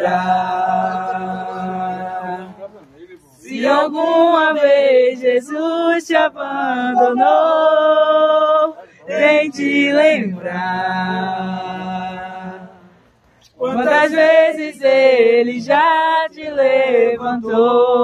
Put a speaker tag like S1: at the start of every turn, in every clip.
S1: lembrar. Se alguma vez Jesus te abandonou, vem te lembrar. Quantas vezes Ele já te levantou.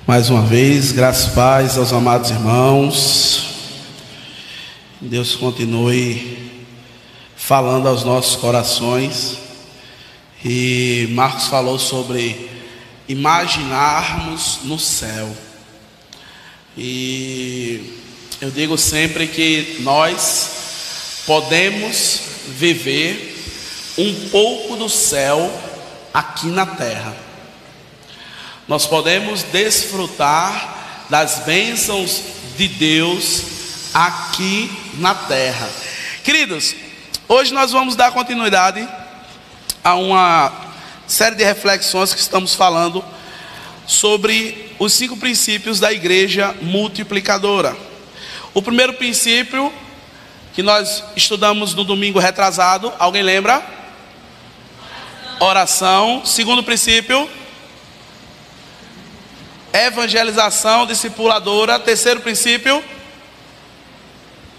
S2: Mais uma vez, graças e paz aos amados irmãos. Deus continue falando aos nossos corações. E Marcos falou sobre imaginarmos no céu. E eu digo sempre que nós podemos viver um pouco do céu aqui na terra. Nós podemos desfrutar das bênçãos de Deus aqui na terra. Queridos, hoje nós vamos dar continuidade a uma série de reflexões que estamos falando sobre os 5 princípios da igreja multiplicadora. O primeiro princípio que nós estudamos no domingo retrasado, alguém lembra? Oração. Segundo princípio, evangelização discipuladora. Terceiro princípio,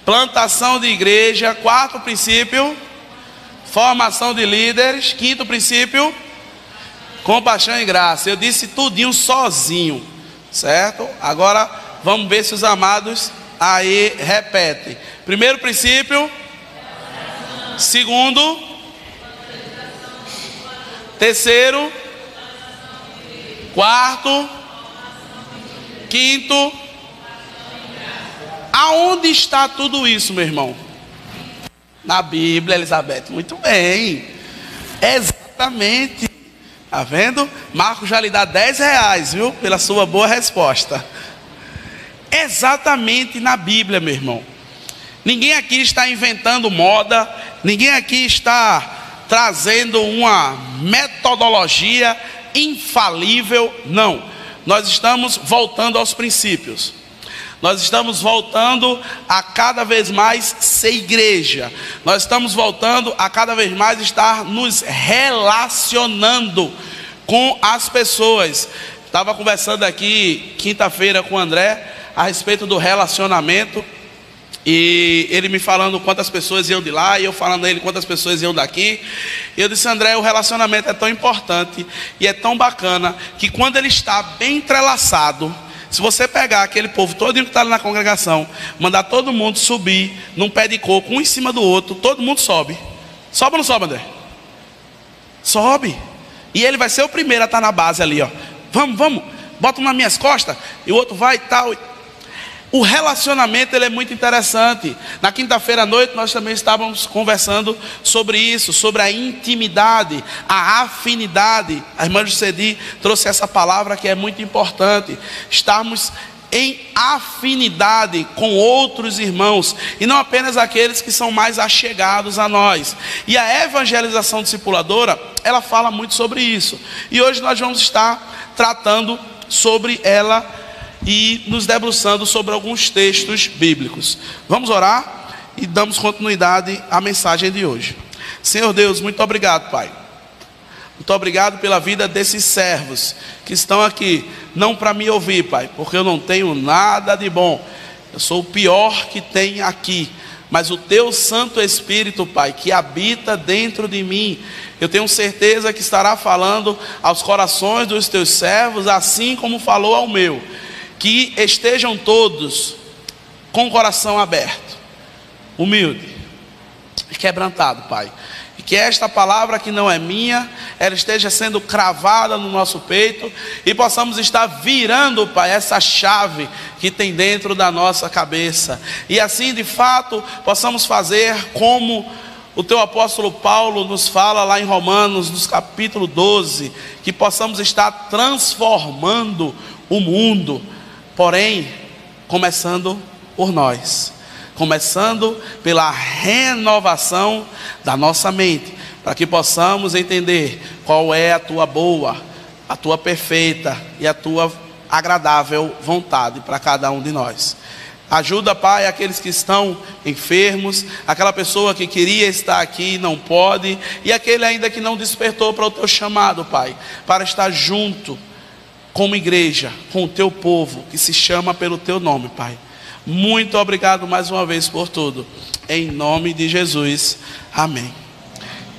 S2: plantação de igreja. Quarto princípio, formação de líderes. Quinto princípio, compaixão e graça. Eu disse tudinho sozinho, certo? Agora vamos ver se os amados aí repetem. Primeiro princípio, segundo, terceiro, quarto, quinto. Aonde está tudo isso, meu irmão? Na Bíblia, Elizabeth. Muito bem. Exatamente. Tá vendo? Marcos já lhe dá R$10, viu? Pela sua boa resposta. Exatamente na Bíblia, meu irmão. Ninguém aqui está inventando moda. Ninguém aqui está trazendo uma metodologia infalível. Não. Nós estamos voltando aos princípios. Nós estamos voltando a cada vez mais ser igreja. Nós estamos voltando a cada vez mais estar nos relacionando com as pessoas. Estava conversando aqui quinta-feira com o André a respeito do relacionamento. E ele me falando quantas pessoas iam de lá, e eu falando a ele quantas pessoas iam daqui. E eu disse: André, o relacionamento é tão importante e é tão bacana que quando ele está bem entrelaçado, se você pegar aquele povo todo que está ali na congregação, mandar todo mundo subir num pé de coco, um em cima do outro, todo mundo sobe. Sobe ou não sobe, André? Sobe. E ele vai ser o primeiro a estar na base ali, ó. Vamos, bota um nas minhas costas, e o outro vai e tal. O relacionamento, ele é muito interessante. Na quinta-feira à noite nós também estávamos conversando sobre isso, sobre a intimidade, a afinidade. A irmã Jucedi trouxe essa palavra que é muito importante. Estarmos em afinidade com outros irmãos, e não apenas aqueles que são mais achegados a nós. E a evangelização discipuladora, ela fala muito sobre isso, e hoje nós vamos estar tratando sobre ela e nos debruçando sobre alguns textos bíblicos. Vamos orar e damos continuidade à mensagem de hoje. Senhor Deus, muito obrigado, Pai. Muito obrigado pela vida desses servos que estão aqui, não para me ouvir, Pai, porque eu não tenho nada de bom, eu sou o pior que tem aqui, mas o Teu Santo Espírito, Pai, que habita dentro de mim, eu tenho certeza que estará falando aos corações dos Teus servos, assim como falou ao meu. Que estejam todos com o coração aberto, humilde e quebrantado, Pai. E que esta palavra que não é minha, ela esteja sendo cravada no nosso peito, e possamos estar virando, Pai, essa chave que tem dentro da nossa cabeça. E assim, de fato, possamos fazer como o Teu apóstolo Paulo nos fala lá em Romanos, no capítulo 12, que possamos estar transformando o mundo, porém, começando por nós. Começando pela renovação da nossa mente, para que possamos entender qual é a Tua boa, a Tua perfeita e a Tua agradável vontade para cada um de nós. Ajuda, Pai, aqueles que estão enfermos, aquela pessoa que queria estar aqui e não pode, e aquele ainda que não despertou para o Teu chamado, Pai, para estar junto como igreja, com o Teu povo, que se chama pelo Teu nome, Pai. Muito obrigado mais uma vez por tudo, em nome de Jesus, amém.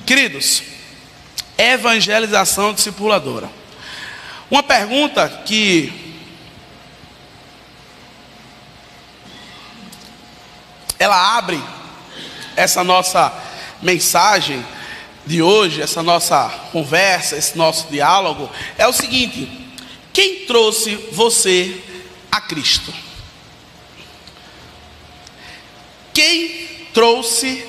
S2: Queridos, evangelização discipuladora. Uma pergunta que ela abre essa nossa mensagem de hoje, essa nossa conversa, esse nosso diálogo, é o seguinte: quem trouxe você a Cristo? Quem trouxe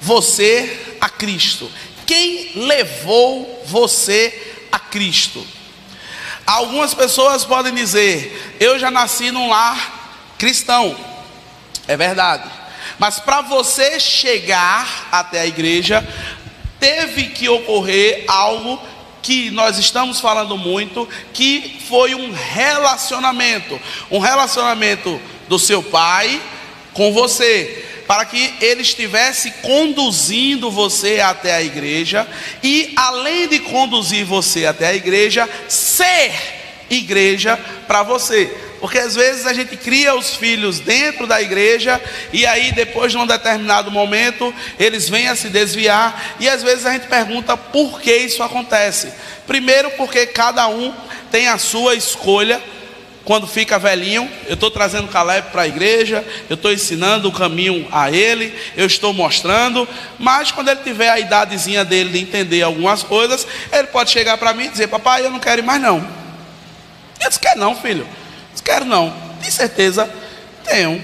S2: você a Cristo? Quem levou você a Cristo? Algumas pessoas podem dizer: eu já nasci num lar cristão. É verdade. Mas para você chegar até a igreja, teve que ocorrer algo que nós estamos falando muito, que foi um relacionamento do seu pai com você, para que ele estivesse conduzindo você até a igreja, e além de conduzir você até a igreja, ser igreja para você. Porque às vezes a gente cria os filhos dentro da igreja, e aí depois de um determinado momento eles vêm a se desviar, e às vezes a gente pergunta por que isso acontece. Primeiro, porque cada um tem a sua escolha. Quando fica velhinho, eu estou trazendo Caleb para a igreja, eu estou ensinando o caminho a ele, eu estou mostrando, mas quando ele tiver a idadezinha dele de entender algumas coisas, ele pode chegar para mim e dizer: papai, eu não quero ir mais não. Eu disse: quer não, filho? Eu disse: quero não. Tem certeza? Tenho.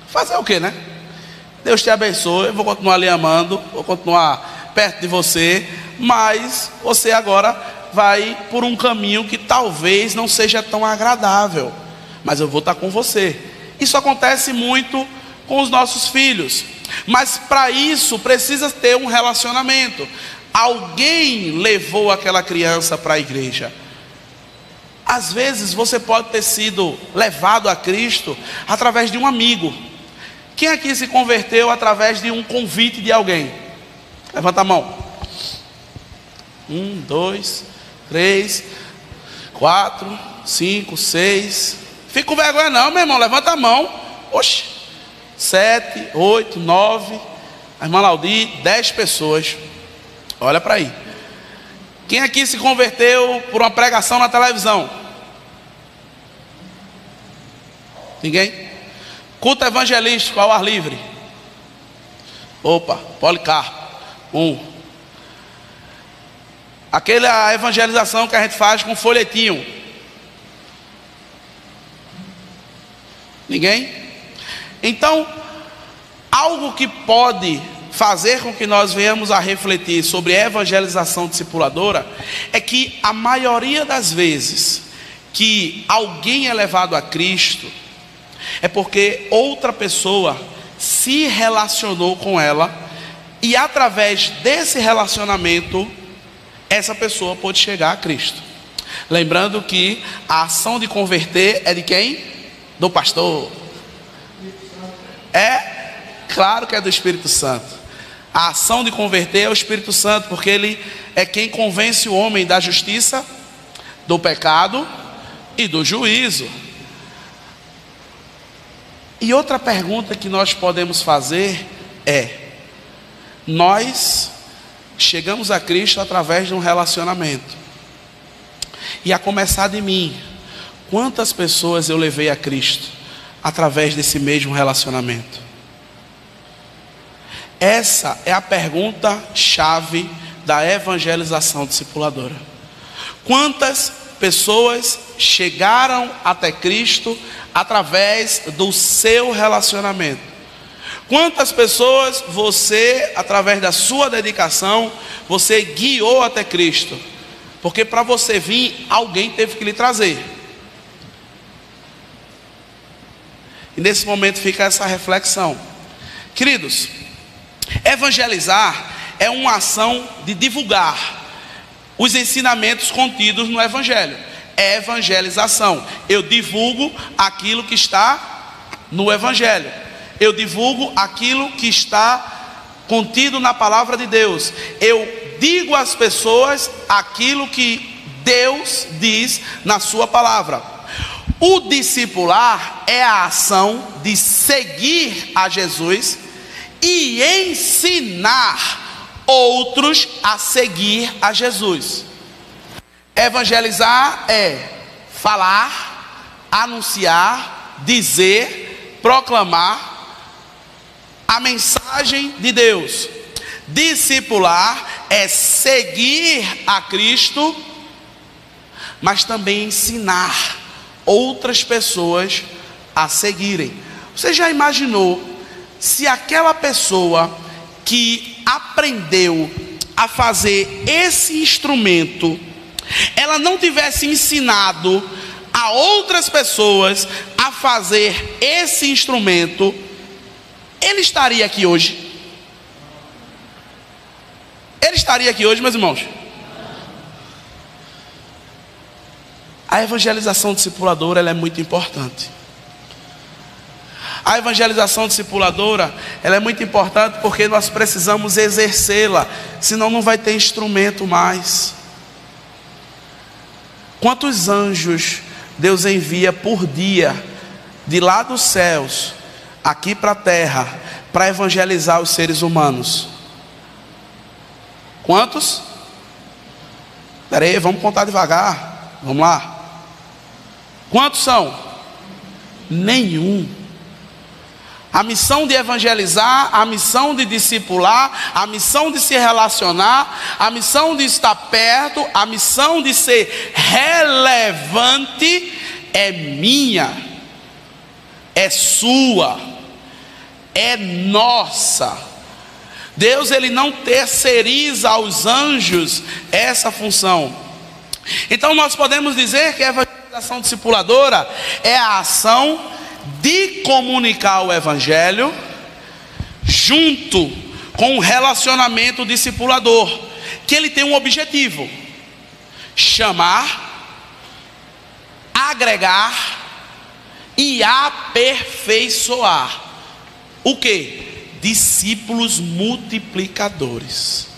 S2: Fazer o que, né? Deus te abençoe, eu vou continuar lhe amando, vou continuar perto de você, mas você agora vai por um caminho que talvez não seja tão agradável, mas eu vou estar com você. Isso acontece muito com os nossos filhos, mas para isso precisa ter um relacionamento. Alguém levou aquela criança para a igreja. Às vezes você pode ter sido levado a Cristo através de um amigo. Quem aqui se converteu através de um convite de alguém? Levanta a mão. 1, 2, 3, 4, 5, 6. Fica com vergonha não, meu irmão, levanta a mão. Oxe, 7, 8, 9. A irmã Laudi, 10 pessoas. Olha para aí. Quem aqui se converteu por uma pregação na televisão? Ninguém? Culto evangelístico ao ar livre? Opa, Policarpo. 1. Aquela evangelização que a gente faz com folhetinho? Ninguém? Então, algo que pode fazer com que nós venhamos a refletir sobre a evangelização discipuladora é que a maioria das vezes que alguém é levado a Cristo, é porque outra pessoa se relacionou com ela, e através desse relacionamento, essa pessoa pode chegar a Cristo. Lembrando que a ação de converter é de quem? Do pastor. É claro que é do Espírito Santo. A ação de converter é o Espírito Santo, porque ele é quem convence o homem da justiça, do pecado e do juízo. E outra pergunta que nós podemos fazer é: nós chegamos a Cristo através de um relacionamento, e a começar de mim, quantas pessoas eu levei a Cristo através desse mesmo relacionamento? Essa é a pergunta chave da evangelização discipuladora. Quantas pessoas chegaram até Cristo através do seu relacionamento? Quantas pessoas você, através da sua dedicação, você guiou até Cristo? Porque para você vir, alguém teve que lhe trazer. E nesse momento fica essa reflexão. Queridos, evangelizar é uma ação de divulgar os ensinamentos contidos no Evangelho. É evangelização. Eu divulgo aquilo que está no Evangelho. Eu divulgo aquilo que está contido na palavra de Deus. Eu digo às pessoas aquilo que Deus diz na sua palavra. O discipular é a ação de seguir a Jesus e ensinar outros a seguir a Jesus. Evangelizar é falar, anunciar, dizer, proclamar a mensagem de Deus. Discipular é seguir a Cristo, mas também ensinar outras pessoas a seguirem. Você já imaginou se aquela pessoa que aprendeu a fazer esse instrumento, ela não tivesse ensinado a outras pessoas a fazer esse instrumento, ele estaria aqui hoje? Ele estaria aqui hoje, meus irmãos? A evangelização discipuladora, ela é muito importante. A evangelização discipuladora, ela é muito importante porque nós precisamos exercê-la, senão não vai ter instrumento mais. Quantos anjos Deus envia por dia, de lá dos céus, aqui para a terra, para evangelizar os seres humanos? Quantos? Espera aí, vamos contar devagar. Vamos lá. Quantos são? Nenhum. A missão de evangelizar, a missão de discipular, a missão de se relacionar, a missão de estar perto, a missão de ser relevante é minha, é sua, é nossa. Deus, ele não terceiriza aos anjos essa função. Então nós podemos dizer que a evangelização discipuladora é a ação de comunicar o Evangelho junto com o relacionamento discipulador, que ele tem um objetivo: chamar, agregar e aperfeiçoar o que? Discípulos multiplicadores.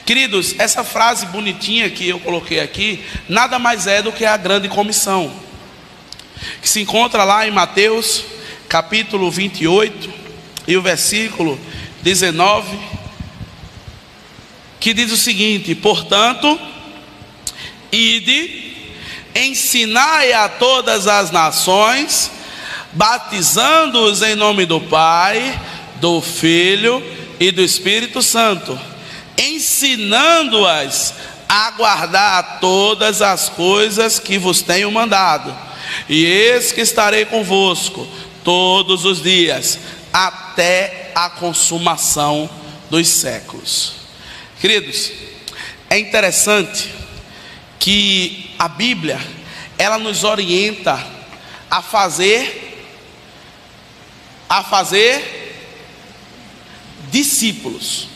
S2: Queridos, essa frase bonitinha que eu coloquei aqui nada mais é do que a grande comissão, que se encontra lá em Mateus capítulo 28 e o versículo 19, que diz o seguinte: portanto, ide, ensinai a todas as nações, batizando-os em nome do Pai, do Filho e do Espírito Santo, ensinando-as a guardar todas as coisas que vos tenho mandado. E eis que estarei convosco todos os dias, até a consumação dos séculos. Queridos, é interessante que a Bíblia, ela nos orienta a fazer discípulos.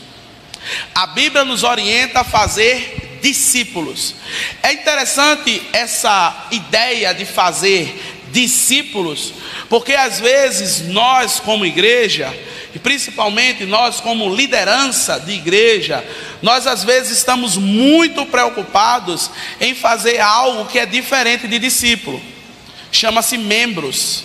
S2: A Bíblia nos orienta a fazer discípulos. É interessante essa ideia de fazer discípulos, porque às vezes nós como igreja, e principalmente nós como liderança de igreja, nós às vezes estamos muito preocupados em fazer algo que é diferente de discípulo. Chama-se membros.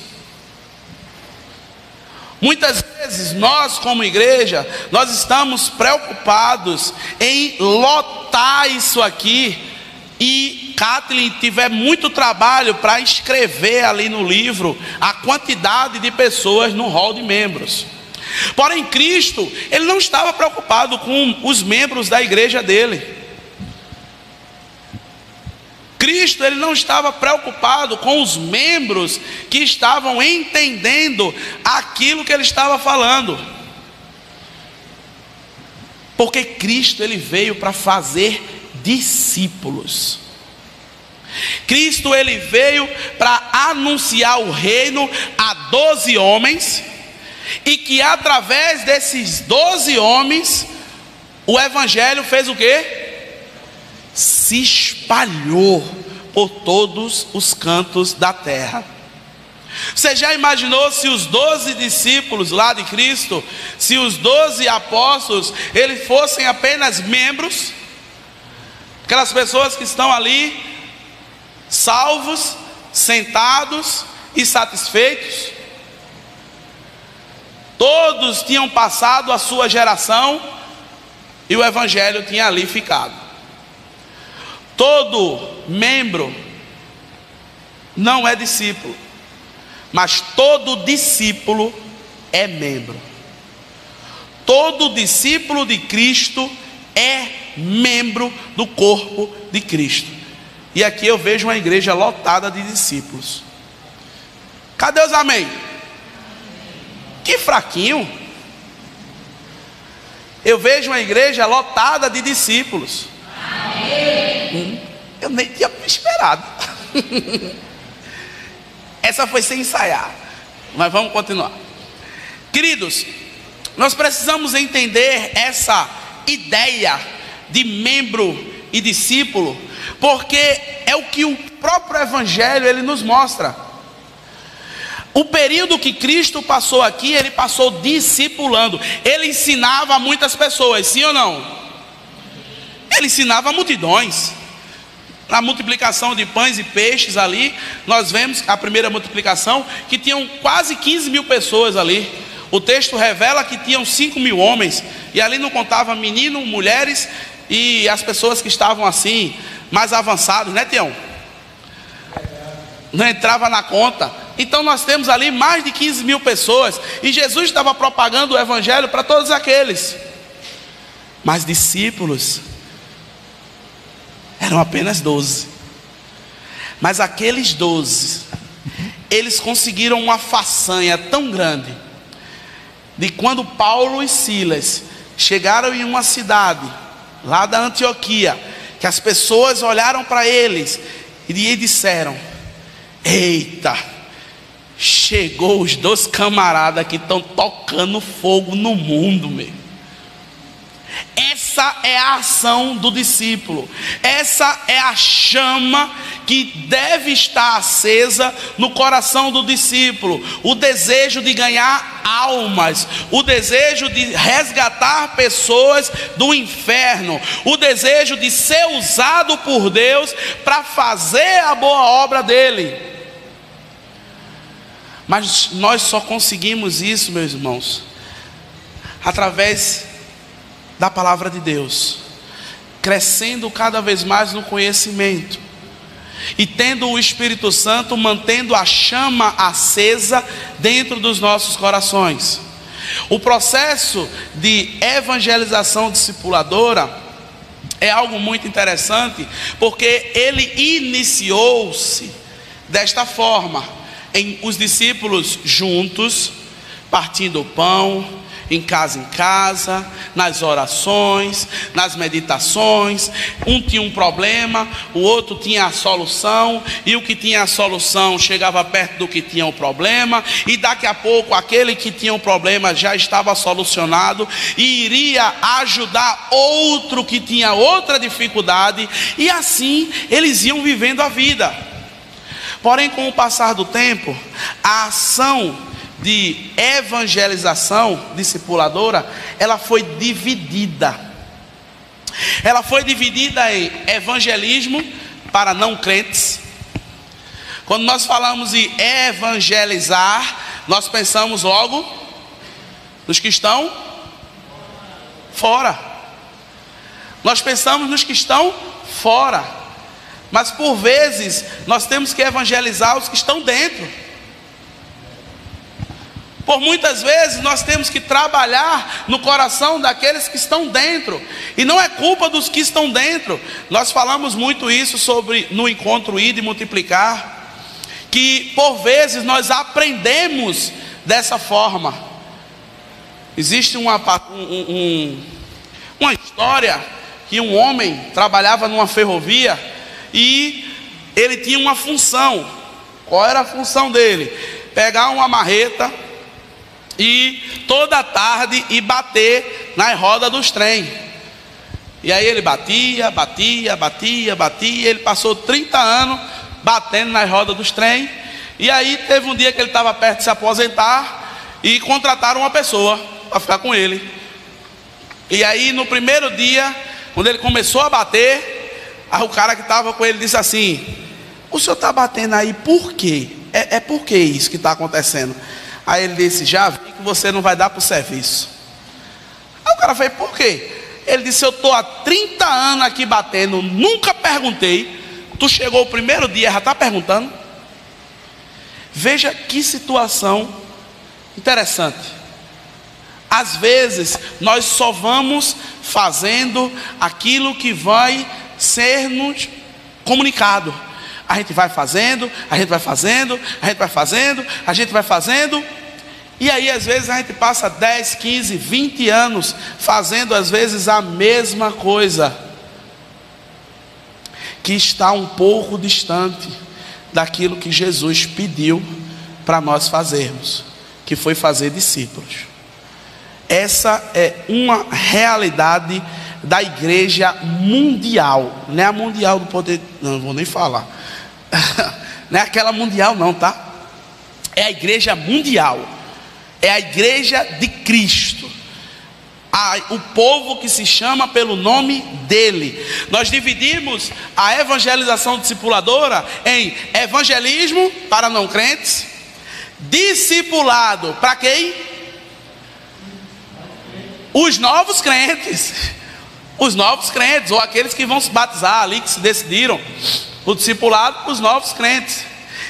S2: Muitas vezes nós como igreja, nós estamos preocupados em lotar isso aqui, e Kathleen tiver muito trabalho para escrever ali no livro a quantidade de pessoas no hall de membros. Porém, Cristo, ele não estava preocupado com os membros da igreja dele. Cristo, ele não estava preocupado com os membros que estavam entendendo aquilo que ele estava falando. Porque Cristo, ele veio para fazer discípulos. Cristo, ele veio para anunciar o reino a 12 homens, e que através desses 12 homens, o evangelho fez o quê? Se espalhou por todos os cantos da terra. Você já imaginou se os 12 discípulos lá de Cristo, se os 12 apóstolos, eles fossem apenas membros, aquelas pessoas que estão ali, salvos, sentados e satisfeitos? Todos tinham passado a sua geração e o evangelho tinha ali ficado. Todo membro não é discípulo, mas todo discípulo é membro. Todo discípulo de Cristo é membro do corpo de Cristo. E aqui eu vejo uma igreja lotada de discípulos. Cadê os amém? Que fraquinho. Eu vejo uma igreja lotada de discípulos. Eu nem tinha esperado. Essa foi sem ensaiar, mas vamos continuar. Queridos, nós precisamos entender essa ideia de membro e discípulo, porque é o que o próprio evangelho ele nos mostra. O período que Cristo passou aqui, ele passou discipulando. Ele ensinava muitas pessoas, sim ou não? Ele ensinava multidões. Na multiplicação de pães e peixes ali, nós vemos a primeira multiplicação, que tinham quase 15 mil pessoas ali. O texto revela que tinham 5 mil homens, e ali não contava menino, mulheres e as pessoas que estavam assim, mais avançados, né, Tião? Não entrava na conta. Então nós temos ali mais de 15 mil pessoas, e Jesus estava propagando o evangelho para todos aqueles. Mas discípulos eram apenas 12. Mas aqueles 12, eles conseguiram uma façanha tão grande, de quando Paulo e Silas chegaram em uma cidade lá da Antioquia, que as pessoas olharam para eles e disseram: eita, chegou os 2 camaradas que estão tocando fogo no mundo, meu. Essa é a ação do discípulo. Essa é a chama que deve estar acesa no coração do discípulo. O desejo de ganhar almas, o desejo de resgatar pessoas do inferno, o desejo de ser usado por Deus para fazer a boa obra dele. Mas nós só conseguimos isso, meus irmãos, através da palavra de Deus, crescendo cada vez mais no conhecimento, e tendo o Espírito Santo mantendo a chama acesa dentro dos nossos corações. O processo de evangelização discipuladora é algo muito interessante, porque ele iniciou-se desta forma, em os discípulos juntos, partindo o pão em casa, nas orações, nas meditações. Um tinha um problema, o outro tinha a solução, e o que tinha a solução chegava perto do que tinha o problema, e daqui a pouco aquele que tinha o problema já estava solucionado e iria ajudar outro que tinha outra dificuldade, e assim eles iam vivendo a vida. Porém, com o passar do tempo, a ação de evangelização discipuladora, ela foi dividida. Ela foi dividida em evangelismo para não crentes. Quando nós falamos de evangelizar, nós pensamos logo nos que estão fora. Nós pensamos nos que estão fora. Mas por vezes nós temos que evangelizar os que estão dentro. Por muitas vezes nós temos que trabalhar no coração daqueles que estão dentro. E não é culpa dos que estão dentro. Nós falamos muito isso no encontro Ir e Multiplicar, que por vezes nós aprendemos dessa forma. Existe uma história que um homem trabalhava numa ferrovia e ele tinha uma função. Qual era a função dele? Pegar uma marreta e toda tarde ir bater nas rodas dos trens. E aí ele batia. Ele passou 30 anos batendo nas rodas dos trens. E aí teve um dia que ele estava perto de se aposentar e contrataram uma pessoa para ficar com ele. E aí no primeiro dia, quando ele começou a bater, o cara que estava com ele disse assim: o senhor está batendo aí por quê? Por que isso que está acontecendo? Aí ele disse: já vi que você não vai dar para o serviço. Aí o cara fez: por quê? Ele disse: eu estou há 30 anos aqui batendo, nunca perguntei. Tu chegou o primeiro dia, já está perguntando. Veja que situação interessante. Às vezes nós só vamos fazendo aquilo que vai ser-nos comunicado. A gente vai fazendo, e aí às vezes a gente passa 10, 15, 20 anos fazendo às vezes a mesma coisa, que está um pouco distante daquilo que Jesus pediu para nós fazermos, que foi fazer discípulos. Essa é uma realidade da igreja mundial. Não é a mundial do poder, não vou nem falar. Não é aquela mundial não, tá? É a igreja mundial. É a igreja de Cristo. O povo que se chama pelo nome dele. Nós dividimos a evangelização discipuladora em evangelismo para não crentes, discipulado para quem? Os novos crentes. Os novos crentes, ou aqueles que vão se batizar ali, que se decidiram. O discipulado para os novos crentes.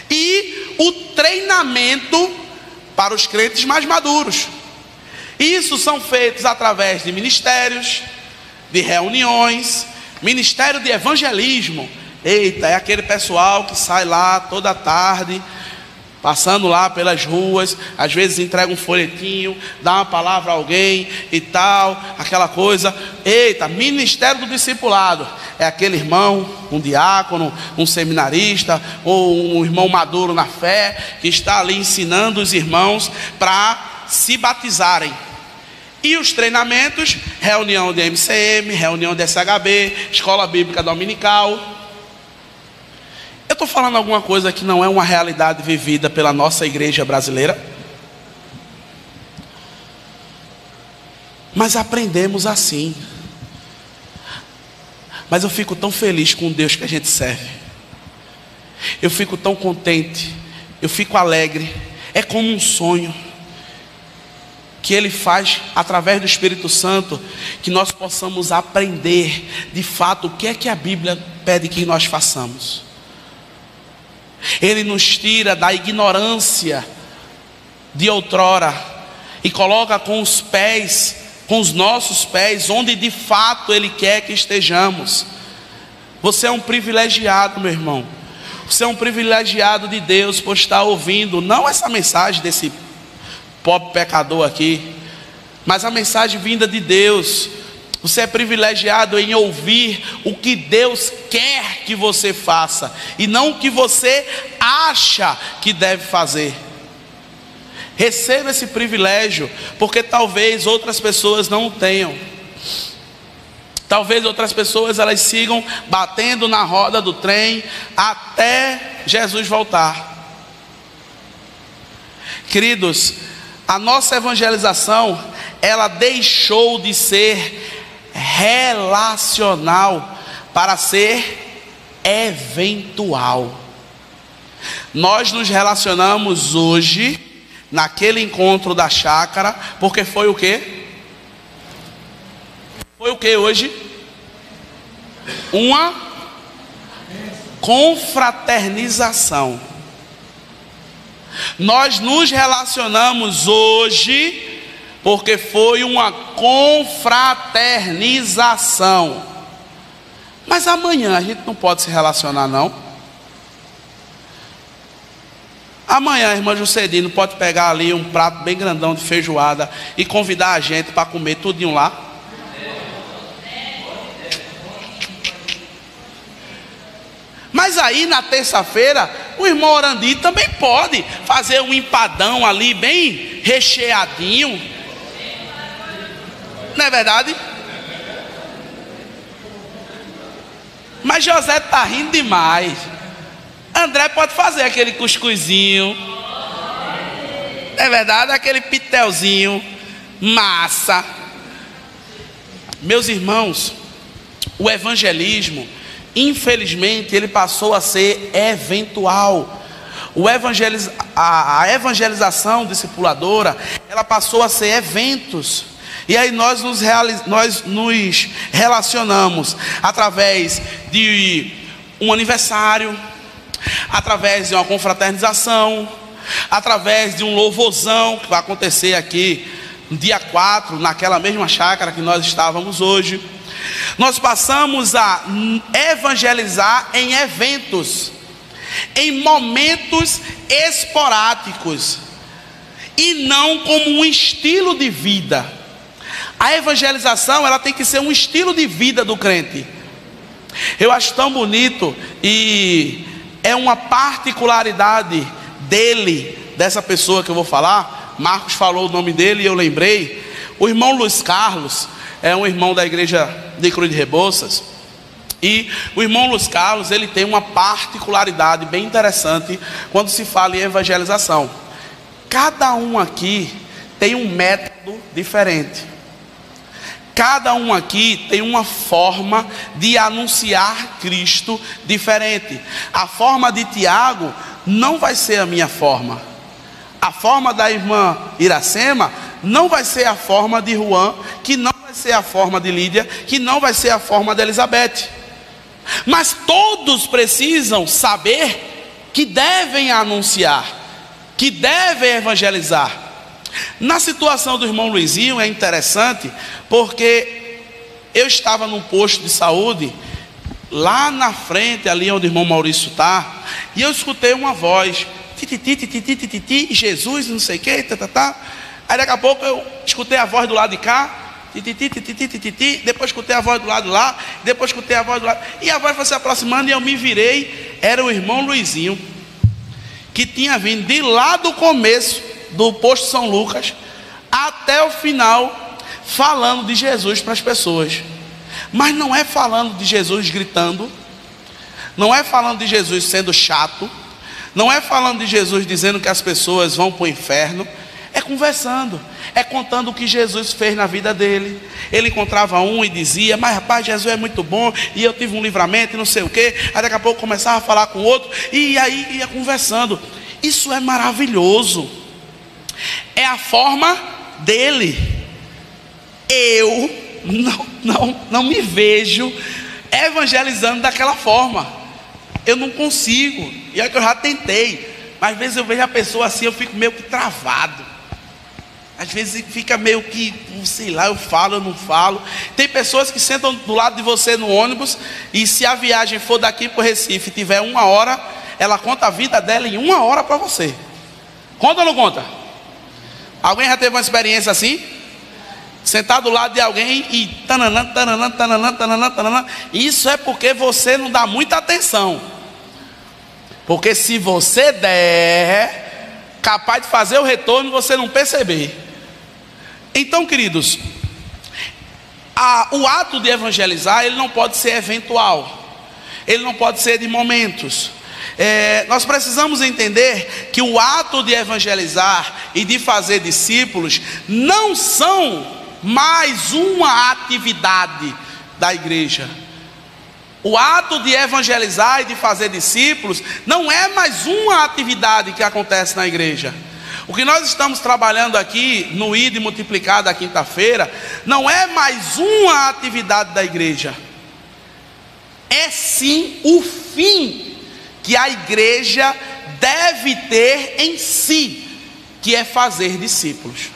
S2: E o treinamento para os crentes mais maduros. Isso são feitos através de ministérios, de reuniões, ministério de evangelismo. Eita, é aquele pessoal que sai lá toda tarde, passando lá pelas ruas, às vezes entrega um folhetinho, dá uma palavra a alguém e tal, aquela coisa. Eita, ministério do discipulado. É aquele irmão, um diácono, um seminarista, ou um irmão maduro na fé, que está ali ensinando os irmãos para se batizarem. E os treinamentos, reunião de MCM, reunião de SHB, escola bíblica dominical. Eu estou falando alguma coisa que não é uma realidade vivida pela nossa igreja brasileira? Mas aprendemos assim. Mas eu fico tão feliz com o Deus que a gente serve. Eu fico tão contente. Eu fico alegre. É como um sonho que Ele faz através do Espírito Santo, que nós possamos aprender de fato o que é que a Bíblia pede que nós façamos. Ele nos tira da ignorância de outrora e coloca com os pés, com os nossos pés, onde de fato Ele quer que estejamos. Você é um privilegiado, meu irmão. Você é um privilegiado de Deus por estar ouvindo, não essa mensagem desse pobre pecador aqui, mas a mensagem vinda de Deus. Você é privilegiado em ouvir o que Deus quer que você faça, e não o que você acha que deve fazer. Receba esse privilégio, porque talvez outras pessoas não o tenham. Talvez outras pessoas elas sigam batendo na roda do trem até Jesus voltar. Queridos, a nossa evangelização, ela deixou de ser relacional para ser eventual. Nós nos relacionamos hoje naquele encontro da chácara, porque foi o quê? Foi o que hoje? Uma confraternização. Nós nos relacionamos hoje porque foi uma confraternização. Mas amanhã a gente não pode se relacionar, não. Amanhã a irmã Juscelino pode pegar ali um prato bem grandão de feijoada e convidar a gente para comer tudinho lá. Mas aí na terça-feira o irmão Orandi também pode fazer um empadão ali bem recheadinho. Não é verdade? Mas José está rindo demais. André pode fazer aquele cuscuzinho. É verdade? Aquele pitelzinho, massa. Meus irmãos, o evangelismo, infelizmente, ele passou a ser eventual. A evangelização discipuladora, ela passou a ser eventos. E aí nós nos relacionamos através de um aniversário, através de uma confraternização, através de um louvorzão que vai acontecer aqui no dia 4, naquela mesma chácara que nós estávamos hoje. Nós passamos a evangelizar em eventos, em momentos esporádicos, e não como um estilo de vida. A evangelização, ela tem que ser um estilo de vida do crente. Eu acho tão bonito, e é uma particularidade dele, dessa pessoa que eu vou falar. Marcos falou o nome dele e eu lembrei. O irmão Luiz Carlos é um irmão da igreja de Cruz de Rebouças. E o irmão Luiz Carlos, ele tem uma particularidade bem interessante quando se fala em evangelização. Cada um aqui tem um método diferente. Cada um aqui tem uma forma de anunciar Cristo diferente. A forma de Tiago não vai ser a minha forma. A forma da irmã Iracema não vai ser a forma de Juan, que não vai ser a forma de Lídia, que não vai ser a forma de Elizabeth. Mas todos precisam saber que devem anunciar, que devem evangelizar. Na situação do irmão Luizinho é interessante, porque eu estava num posto de saúde, lá na frente, ali onde o irmão Maurício está, e eu escutei uma voz, tititi, Jesus, não sei o que, Aí daqui a pouco eu escutei a voz do lado de cá, tititi, depois escutei a voz do lado de lá, depois escutei a voz do lado, e a voz foi se aproximando e eu me virei, era o irmão Luizinho, que tinha vindo de lá do começo do posto São Lucas até o final, falando de Jesus para as pessoas. Mas não é falando de Jesus gritando, não é falando de Jesus sendo chato, não é falando de Jesus dizendo que as pessoas vão para o inferno. É conversando, é contando o que Jesus fez na vida dele. Ele encontrava um e dizia: mas rapaz, Jesus é muito bom, e eu tive um livramento e não sei o que. Aí daqui a pouco começava a falar com o outro, e aí ia conversando. Isso é maravilhoso. É a forma dele. Eu não me vejo evangelizando daquela forma. Eu não consigo. E é que eu já tentei. Mas às vezes eu vejo a pessoa assim, eu fico meio que travado. Às vezes fica meio que, sei lá, eu falo, eu não falo. Tem pessoas que sentam do lado de você no ônibus, e se a viagem for daqui para o Recife, tiver 1 hora, ela conta a vida dela em 1 hora para você. Conta ou não conta? Alguém já teve uma experiência assim? sentar do lado de alguém e tananã, tananã, tananã, tananã, tananã. Isso é porque você não dá muita atenção. Porque se você der, capaz de fazer o retorno e você não perceber. Então, queridos, o ato de evangelizar, ele não pode ser eventual. Ele não pode ser de momentos. Nós precisamos entender que o ato de evangelizar e de fazer discípulos não são mais uma atividade da igreja. O ato de evangelizar e de fazer discípulos não é mais uma atividade que acontece na igreja. O que nós estamos trabalhando aqui no ID multiplicado da quinta-feira não é mais uma atividade da igreja. É sim o fim que a igreja deve ter em si, que é fazer discípulos.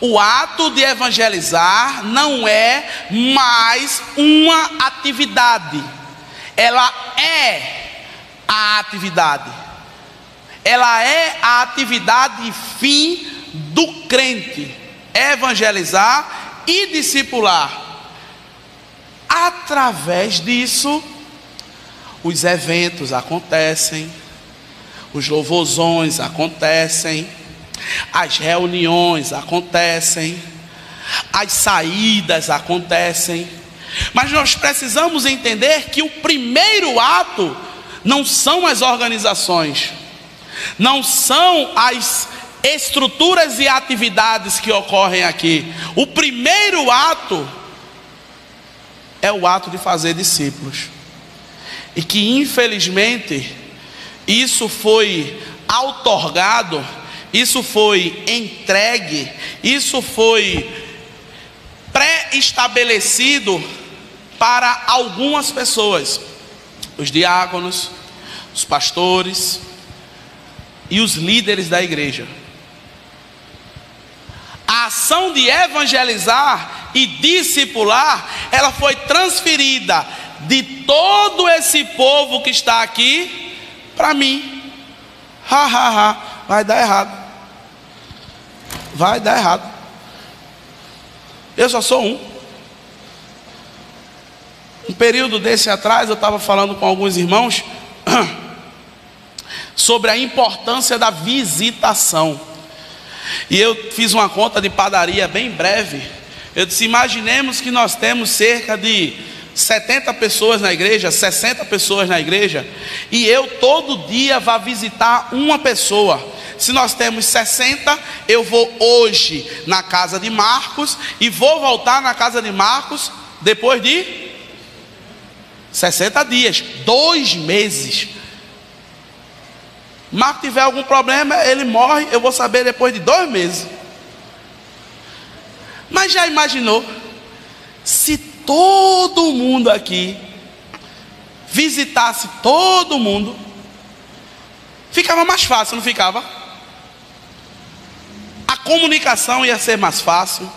S2: O ato de evangelizar não é mais uma atividade, ela é a atividade. Ela é a atividade fim do crente, evangelizar e discipular. Através disso, os eventos acontecem, os louvorzões acontecem, as reuniões acontecem, as saídas acontecem. Mas nós precisamos entender que o primeiro ato não são as organizações, não são as estruturas e atividades que ocorrem aqui. O primeiro ato é o ato de fazer discípulos. E que infelizmente isso foi outorgado, isso foi entregue, isso foi pré-estabelecido para algumas pessoas, os diáconos, os pastores e os líderes da igreja. A ação de evangelizar e discipular, ela foi transferida de todo esse povo que está aqui para mim. Vai dar errado. Vai dar errado. Eu só sou um. Um período desse atrás, eu estava falando com alguns irmãos sobre a importância da visitação. E eu fiz uma conta de padaria bem breve. Eu disse: imaginemos que nós temos cerca de 70 pessoas na igreja, 60 pessoas na igreja, e eu todo dia vá visitar uma pessoa. Se nós temos 60, eu vou hoje na casa de Marcos e vou voltar na casa de Marcos depois de 60 dias, 2 meses. Marcos tiver algum problema, ele morre, eu vou saber depois de 2 meses. Mas já imaginou se todo mundo aqui visitasse todo mundo? Ficava mais fácil, não ficava? A comunicação ia ser mais fácil,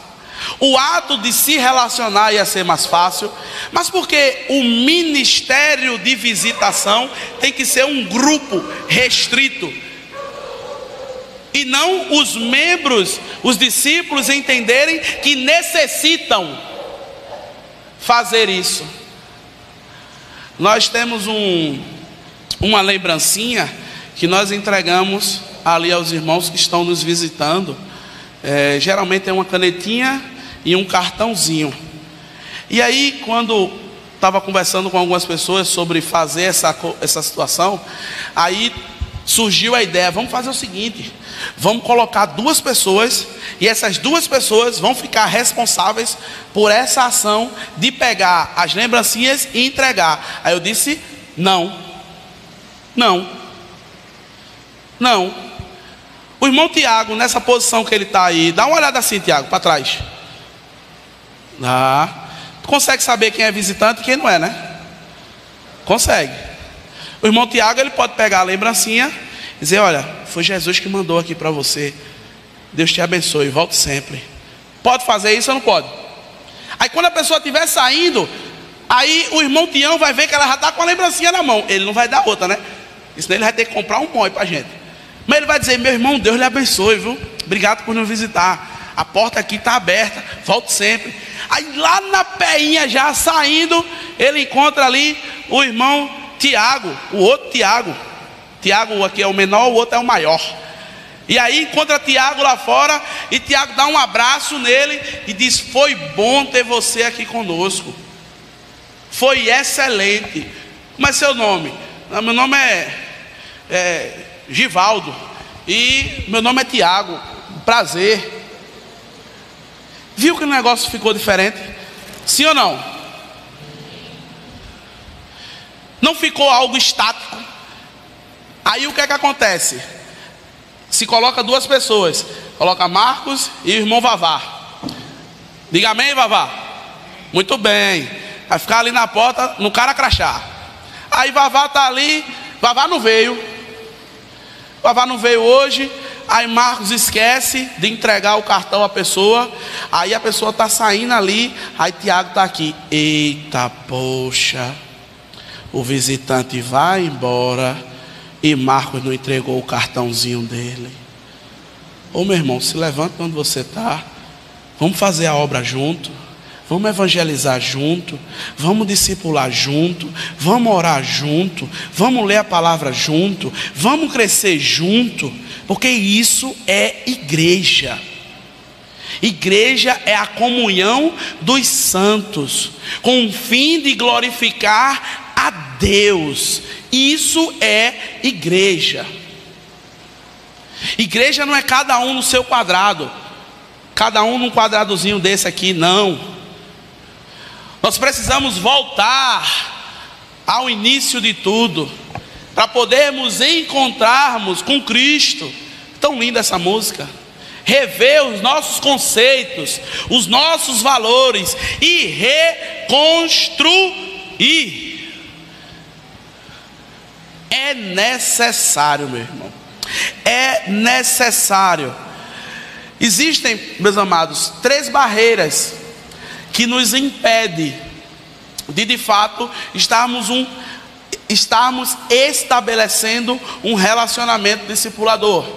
S2: o ato de se relacionar ia ser mais fácil. Mas porque o ministério de visitação tem que ser um grupo restrito, e não os membros, os discípulos entenderem que necessitam fazer isso. Nós temos uma lembrancinha que nós entregamos ali aos irmãos que estão nos visitando. Geralmente é uma canetinha e um cartãozinho. E aí, quando estava conversando com algumas pessoas sobre fazer essa situação, aí surgiu a ideia: vamos fazer o seguinte, vamos colocar 2 pessoas, e essas 2 pessoas vão ficar responsáveis por essa ação de pegar as lembrancinhas e entregar. Aí eu disse: não. O irmão Tiago, nessa posição que ele está aí, dá uma olhada assim, Tiago, para trás. Tu consegue saber quem é visitante e quem não é, né? Consegue. O irmão Tiago, ele pode pegar a lembrancinha e dizer: olha, foi Jesus que mandou aqui para você, Deus te abençoe, volte sempre. Pode fazer isso ou não pode? Aí quando a pessoa estiver saindo, aí o irmão Tião vai ver que ela já está com a lembrancinha na mão. Ele não vai dar outra, né? Senão ele vai ter que comprar um mói para a gente. Mas ele vai dizer: meu irmão, Deus lhe abençoe, viu? Obrigado por nos visitar. a porta aqui está aberta, volte sempre. Aí lá na peinha, já saindo, ele encontra ali o irmão Tiago, o outro Tiago. Tiago aqui é o menor, o outro é o maior. E aí encontra Tiago lá fora, e Tiago dá um abraço nele e diz: foi bom ter você aqui conosco, foi excelente. Como é seu nome? Meu nome é Givaldo, e meu nome é Tiago, prazer. Viu que o negócio ficou diferente? Sim ou não? Não ficou algo estático. Aí o que é que acontece? Se coloca duas pessoas, coloca Marcos e o irmão Vavá. Diga amém, Vavá. Muito bem. Vai ficar ali na porta, no cara crachá. Aí Vavá está ali, Vavá não veio. Vavá não veio hoje. Aí Marcos esquece de entregar o cartão à pessoa. Aí a pessoa está saindo ali. Aí Tiago está aqui. Eita, poxa, o visitante vai embora e Marcos não entregou o cartãozinho dele. Ô meu irmão, se levanta onde você está. Vamos fazer a obra junto. Vamos evangelizar junto. Vamos discipular junto. Vamos orar junto. Vamos ler a palavra junto. Vamos crescer junto. Porque isso é igreja. Igreja é a comunhão dos santos, com o fim de glorificar a Deus. Isso é igreja. Igreja não é cada um no seu quadrado, cada um num quadradozinho desse aqui, não. Nós precisamos voltar ao início de tudo, para podermos encontrarmos com Cristo. Tão linda essa música. Rever os nossos conceitos, os nossos valores e reconstruir. É necessário, meu irmão. É necessário. Existem, meus amados, 3 barreiras que nos impedem de fato estarmos estabelecendo um relacionamento discipulador.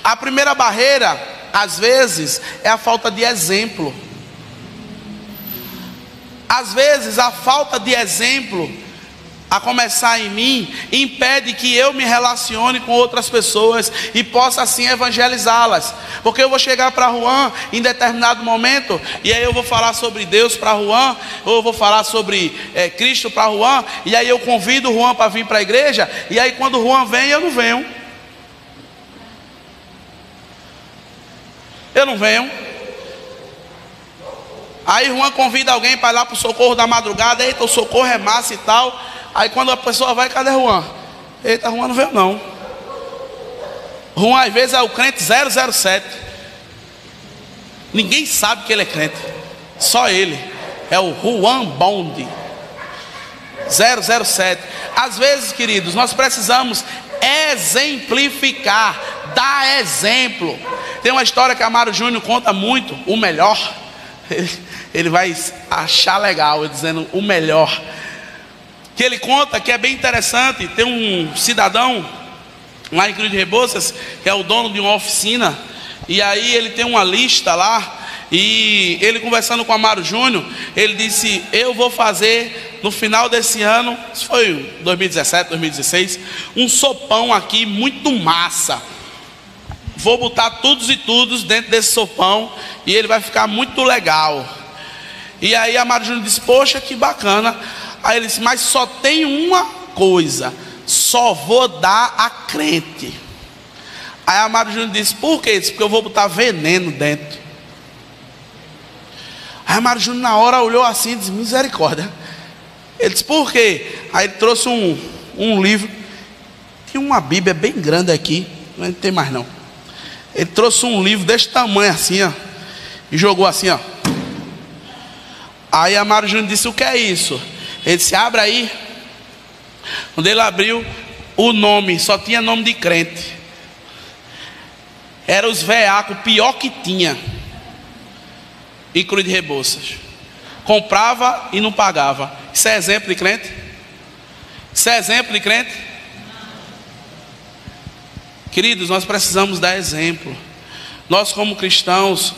S2: A primeira barreira, às vezes, é a falta de exemplo. Às vezes a falta de exemplo, a começar em mim, impede que eu me relacione com outras pessoas e possa assim evangelizá-las. Porque eu vou chegar para Juan em determinado momento, e aí eu vou falar sobre Deus para Juan, ou eu vou falar sobre Cristo para Juan, e aí eu convido o Juan para vir para a igreja, e aí quando o Juan vem, eu não venho. Aí Juan convida alguém para ir lá para o socorro da madrugada. Eita, o socorro é massa e tal. Aí quando a pessoa vai, cadê Juan? Eita, Juan não veio não. Juan às vezes é o crente 007. Ninguém sabe que ele é crente, só ele. É o Juan Bond 007. Às vezes, queridos, nós precisamos exemplificar, dar exemplo. Tem uma história que Amaro Júnior conta muito, o melhor. Ele vai achar legal eu dizendo o melhor. Que ele conta que é bem interessante. Tem um cidadão lá em Cruz de Rebouças, que é o dono de uma oficina, e aí ele tem uma lista lá. E ele conversando com Amaro Júnior, ele disse: eu vou fazer no final desse ano, isso foi 2017, 2016, um sopão aqui muito massa. Vou botar todos e todos dentro desse sopão e ele vai ficar muito legal. E aí Amaro Júnior disse: poxa, que bacana. Aí ele disse: mas só tem uma coisa, só vou dar a crente. Aí Amaro Júnior disse: por quê? Ele disse: porque eu vou botar veneno dentro. Aí Amaro Júnior na hora olhou assim e disse: misericórdia. Ele disse: por quê? Aí ele trouxe um livro. Tinha uma Bíblia bem grande aqui, não tem mais não. Ele trouxe um livro desse tamanho assim, ó, e jogou assim, ó. Aí Amaro Júnior disse: o que é isso? Ele disse: abre aí. Quando ele abriu, o nome, só tinha nome de crente. Era os veacos, pior que tinha em Cruz de Rebouças. Comprava e não pagava. Isso é exemplo de crente? Isso é exemplo de crente? Queridos, nós precisamos dar exemplo. Nós como cristãos,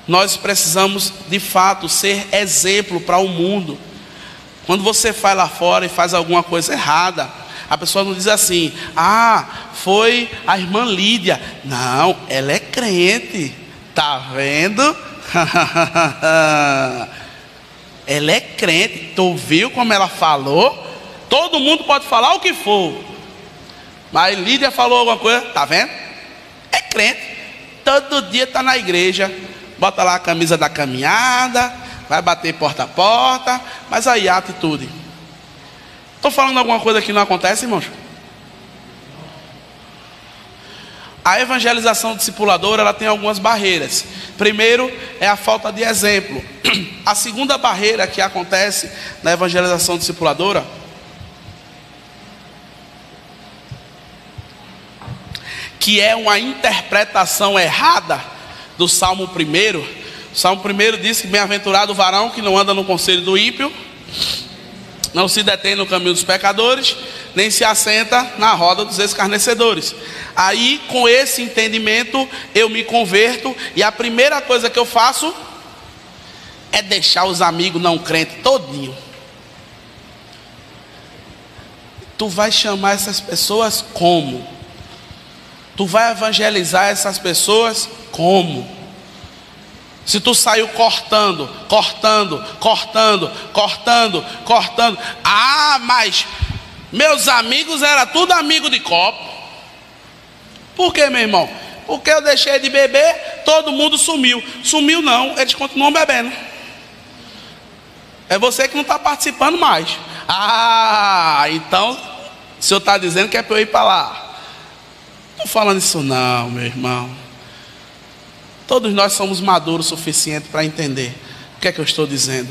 S2: Nós precisamos de fato ser exemplo para o mundo. Quando você vai lá fora e faz alguma coisa errada, a pessoa não diz assim: ah, foi a irmã Lídia. Não, ela é crente. Tá vendo? Ela é crente. Tu viu como ela falou? Todo mundo pode falar o que for, mas Lídia falou alguma coisa. Tá vendo? É crente. Todo dia está na igreja. Bota lá a camisa da caminhada, vai bater porta a porta, mas aí a atitude. Estou falando alguma coisa que não acontece, irmãos? A evangelização discipuladora, ela tem algumas barreiras. Primeiro é a falta de exemplo. A segunda barreira que acontece na evangelização discipuladora que é uma interpretação errada do Salmo 1. O Salmo 1 diz que bem-aventurado o varão que não anda no conselho do ímpio, não se detém no caminho dos pecadores, nem se assenta na roda dos escarnecedores. Aí, com esse entendimento, eu me converto e a primeira coisa que eu faço é deixar os amigos não crentes todinho. Tu vai chamar essas pessoas como? Tu vai evangelizar essas pessoas como? Se tu saiu cortando. Ah, mas meus amigos eram tudo amigo de copo. Por que, meu irmão? Porque eu deixei de beber, todo mundo sumiu. Sumiu não, eles continuam bebendo. É você que não está participando mais. Ah, então o senhor está dizendo que é para eu ir para lá. Não estou falando isso não, meu irmão. Todos nós somos maduros o suficiente para entender o que é que eu estou dizendo.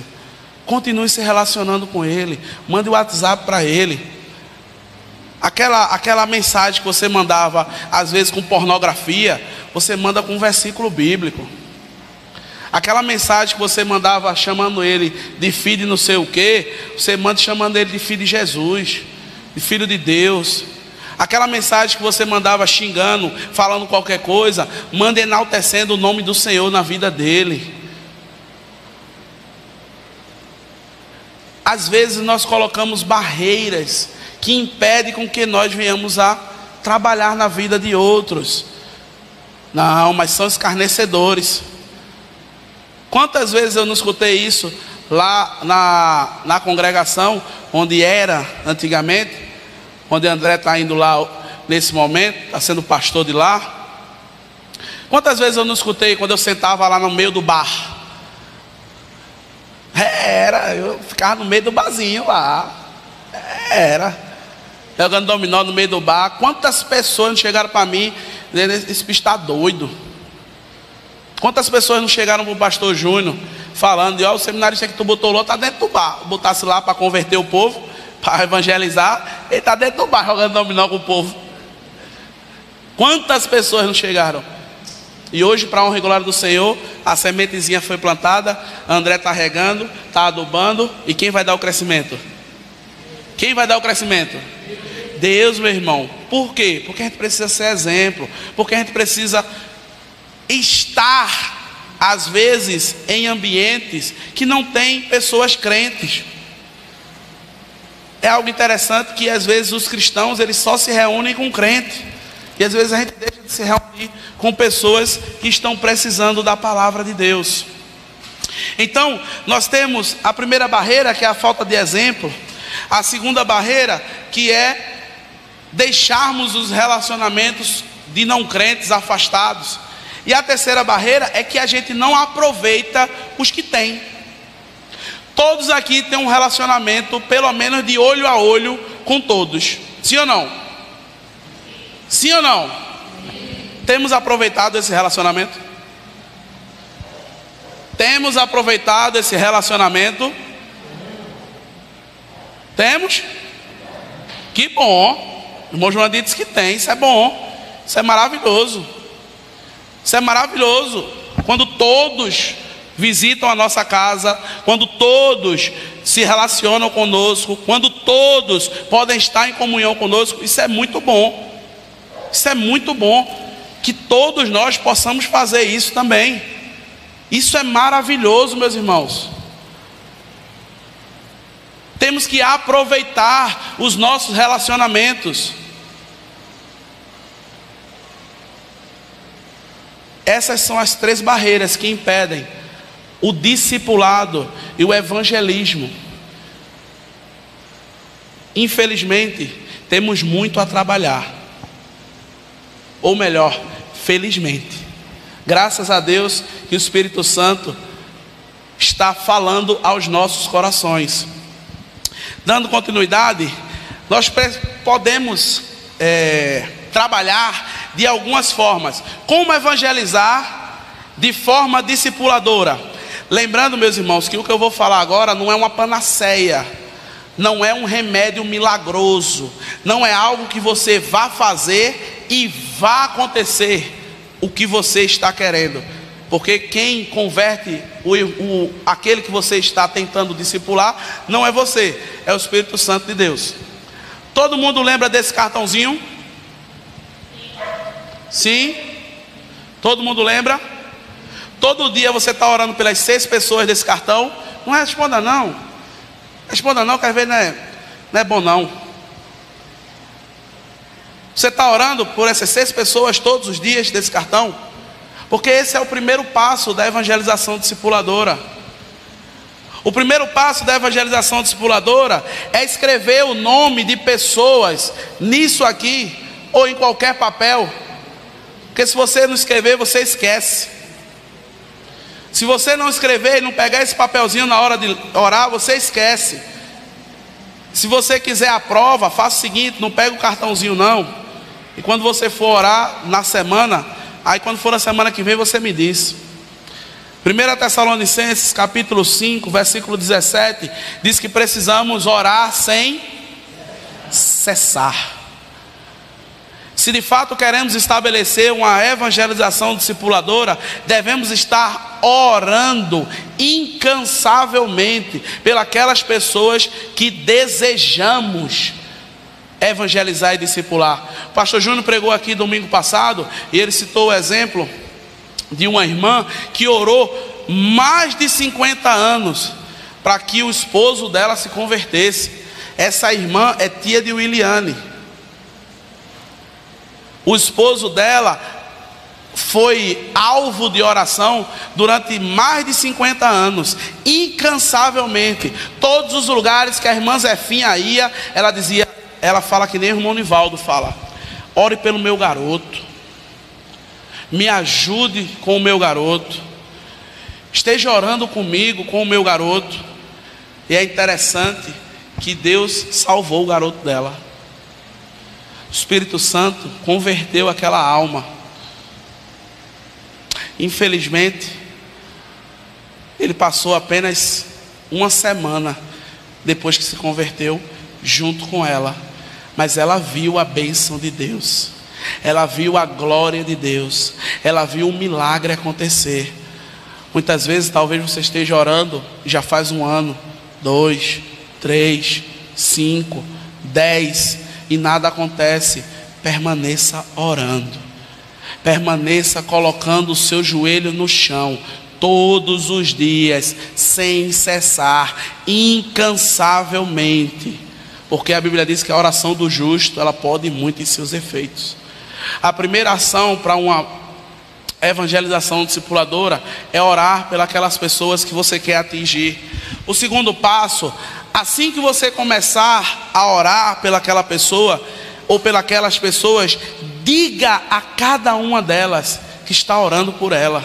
S2: Continue se relacionando com ele. Mande o WhatsApp para ele. Aquela mensagem que você mandava às vezes com pornografia, você manda com um versículo bíblico. Aquela mensagem que você mandava chamando ele de filho de não sei o que, você manda chamando ele de filho de Jesus, de filho de Deus. Aquela mensagem que você mandava xingando, falando qualquer coisa, manda enaltecendo o nome do Senhor na vida dele. Às vezes nós colocamos barreiras que impedem com que nós venhamos a trabalhar na vida de outros. Não, mas são escarnecedores. Quantas vezes eu não escutei isso lá na congregação, onde era antigamente, onde André está indo lá nesse momento, está sendo pastor de lá. Quantas vezes eu não escutei quando eu sentava lá no meio do bar? Eu ficava no meio do barzinho lá. Jogando dominó no meio do bar. Quantas pessoas não chegaram para mim, esse bicho está doido. Quantas pessoas não chegaram para o pastor Júnior, falando, o seminarista que tu botou lá está dentro do bar. Botasse lá para converter o povo, para evangelizar, ele está dentro do bar jogando dominó com o povo. Quantas pessoas não chegaram? E hoje, para a honra e glória do Senhor, a sementezinha foi plantada, André está regando, está adubando, e quem vai dar o crescimento? Quem vai dar o crescimento? Deus, meu irmão. Por quê? Porque a gente precisa ser exemplo, porque a gente precisa estar, às vezes, em ambientes que não tem pessoas crentes. É algo interessante que às vezes os cristãos eles só se reúnem com crentes, e às vezes a gente deixa de se reunir com pessoas que estão precisando da palavra de Deus. Então nós temos a primeira barreira, que é a falta de exemplo. A segunda barreira, que é deixarmos os relacionamentos de não crentes afastados. E a terceira barreira é que a gente não aproveita os que tem. Todos aqui têm um relacionamento, pelo menos de olho a olho, com todos. Sim ou não? Sim ou não? Temos aproveitado esse relacionamento? Temos aproveitado esse relacionamento? Temos? Que bom. O irmão João disse que tem. Isso é bom. Isso é maravilhoso. Isso é maravilhoso. Quando todos visitam a nossa casa, quando todos se relacionam conosco, quando todos podem estar em comunhão conosco, isso é muito bom. Isso é muito bom. Que todos nós possamos fazer isso também. Isso é maravilhoso, meus irmãos. Temos que aproveitar os nossos relacionamentos. Essas são as 3 barreiras que impedem o discipulado e o evangelismo. Infelizmente, temos muito a trabalhar. Ou melhor, felizmente. Graças a Deus que o Espírito Santo está falando aos nossos corações. Dando continuidade, nós podemos trabalhar de algumas formas. Como evangelizar de forma discipuladora? Lembrando, meus irmãos, que o que eu vou falar agora não é uma panaceia, não é um remédio milagroso, não é algo que você vá fazer e vá acontecer o que você está querendo. Porque quem converte aquele que você está tentando discipular não é você, é o Espírito Santo de Deus. Todo mundo lembra desse cartãozinho? Sim? Todo mundo lembra? Todo dia você está orando pelas 6 pessoas desse cartão? Não responda não. Responda não, que às vezes não é bom não. Você está orando por essas 6 pessoas todos os dias desse cartão? Porque esse é o primeiro passo da evangelização discipuladora. O primeiro passo da evangelização discipuladora é escrever o nome de pessoas nisso aqui ou em qualquer papel. Porque se você não escrever, você esquece. Se você não escrever e não pegar esse papelzinho na hora de orar, você esquece. Se você quiser a prova, faça o seguinte: não pega o cartãozinho não. E quando você for orar na semana, aí quando for a semana que vem, você me diz. 1 Tessalonicenses capítulo 5, versículo 17, diz que precisamos orar sem cessar. Se de fato queremos estabelecer uma evangelização discipuladora, devemos estar orando incansavelmente pelas pessoas que desejamos evangelizar e discipular. O pastor Júnior pregou aqui domingo passado e ele citou o exemplo de uma irmã que orou mais de 50 anos para que o esposo dela se convertesse. Essa irmã é tia de Williane. O esposo dela foi alvo de oração durante mais de 50 anos, incansavelmente. Todos os lugares que a irmã Zefinha ia, ela dizia, ela fala que nem o irmão Nivaldo fala: ore pelo meu garoto, me ajude com o meu garoto, esteja orando comigo com o meu garoto. E é interessante que Deus salvou o garoto dela. O Espírito Santo converteu aquela alma. Infelizmente, ele passou apenas uma semana depois que se converteu junto com ela. Mas ela viu a bênção de Deus, ela viu a glória de Deus, ela viu o milagre acontecer. Muitas vezes talvez você esteja orando já faz 1 ano, 2, 3, 5, 10 e nada acontece. Permaneça orando, permaneça colocando o seu joelho no chão todos os dias, sem cessar, incansavelmente. Porque a Bíblia diz que a oração do justo, ela pode muito em seus efeitos. A primeira ação para uma evangelização discipuladora é orar pelas pessoas que você quer atingir. O segundo passo, assim que você começar a orar pelaquela pessoa ou pelas pessoas, diga a cada uma delas que está orando por ela.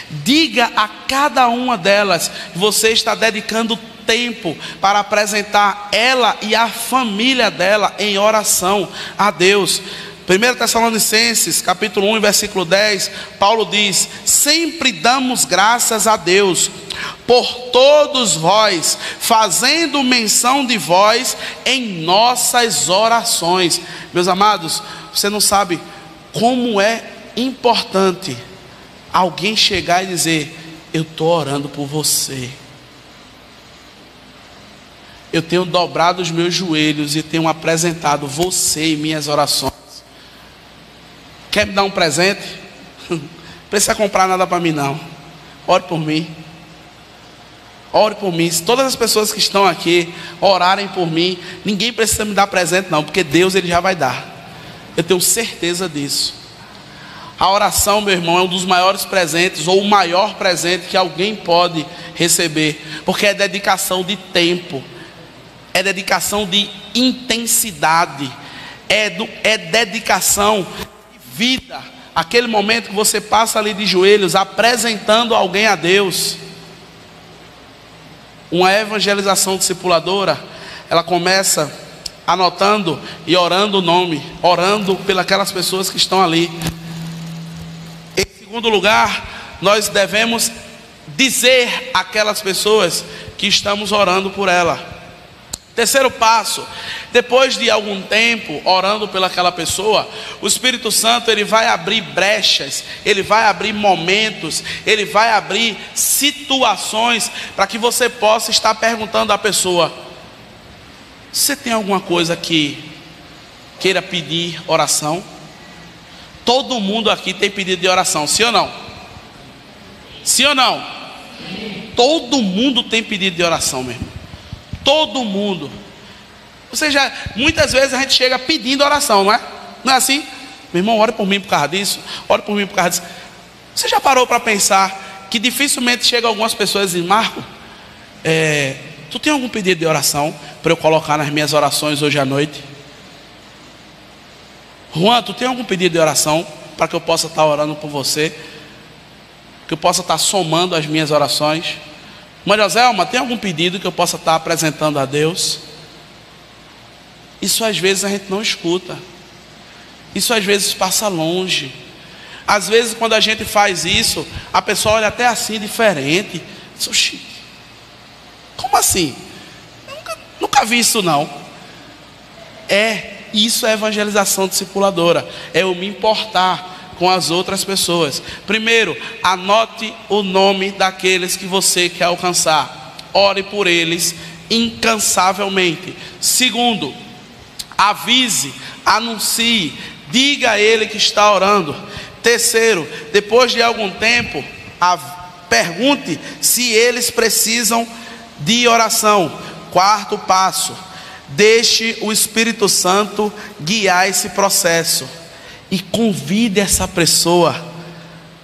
S2: Diga a cada uma delas que você está dedicando tempo para apresentar ela e a família dela em oração a Deus. 1 Tessalonicenses capítulo 1, versículo 10, Paulo diz: sempre damos graças a Deus por todos vós, fazendo menção de vós em nossas orações. Meus amados, você não sabe como é importante alguém chegar e dizer: eu estou orando por você, eu tenho dobrado os meus joelhos e tenho apresentado você em minhas orações. Quer me dar um presente? Não precisa comprar nada para mim não. ore por mim. Ore por mim. Se todas as pessoas que estão aqui orarem por mim, ninguém precisa me dar presente não, porque Deus ele já vai dar. Eu tenho certeza disso. A oração, meu irmão, é um dos maiores presentes, ou o maior presente que alguém pode receber, porque é dedicação de tempo, é dedicação de intensidade, é dedicação de vida. Aquele momento que você passa ali de joelhos, apresentando alguém a Deus. Uma evangelização discipuladora, ela começa anotando e orando o nome, orando pelas pessoas que estão ali. Em segundo lugar, nós devemos dizer àquelas pessoas que estamos orando por ela. Terceiro passo, depois de algum tempo orando pelaquela pessoa, o Espírito Santo ele vai abrir brechas, ele vai abrir momentos, ele vai abrir situações para que você possa estar perguntando à pessoa: você tem alguma coisa que queira pedir oração? Todo mundo aqui tem pedido de oração, sim ou não? Sim ou não? Todo mundo tem pedido de oração mesmo. Todo mundo. Ou seja, muitas vezes a gente chega pedindo oração, não é? Não é assim? Meu irmão, ore por mim por causa disso, ore por mim por causa disso. Você já parou para pensar que dificilmente chega algumas pessoas e dizem: Marco, tu tem algum pedido de oração para eu colocar nas minhas orações hoje à noite? Juan, tu tem algum pedido de oração para que eu possa estar orando por você? Que eu possa estar somando as minhas orações? Maria Joselma, tem algum pedido que eu possa estar apresentando a Deus? Isso às vezes a gente não escuta. Isso às vezes passa longe. Às vezes quando a gente faz isso, a pessoa olha até assim diferente. Oxi, como assim? Eu nunca vi isso não. Isso é evangelização discipuladora. É eu me importar com as outras pessoas. Primeiro, anote o nome daqueles que você quer alcançar. Ore por eles incansavelmente. Segundo, avise, anuncie, diga a ele que está orando. Terceiro, depois de algum tempo, pergunte se eles precisam de oração. Quarto passo, deixe o Espírito Santo guiar esse processo. E convide essa pessoa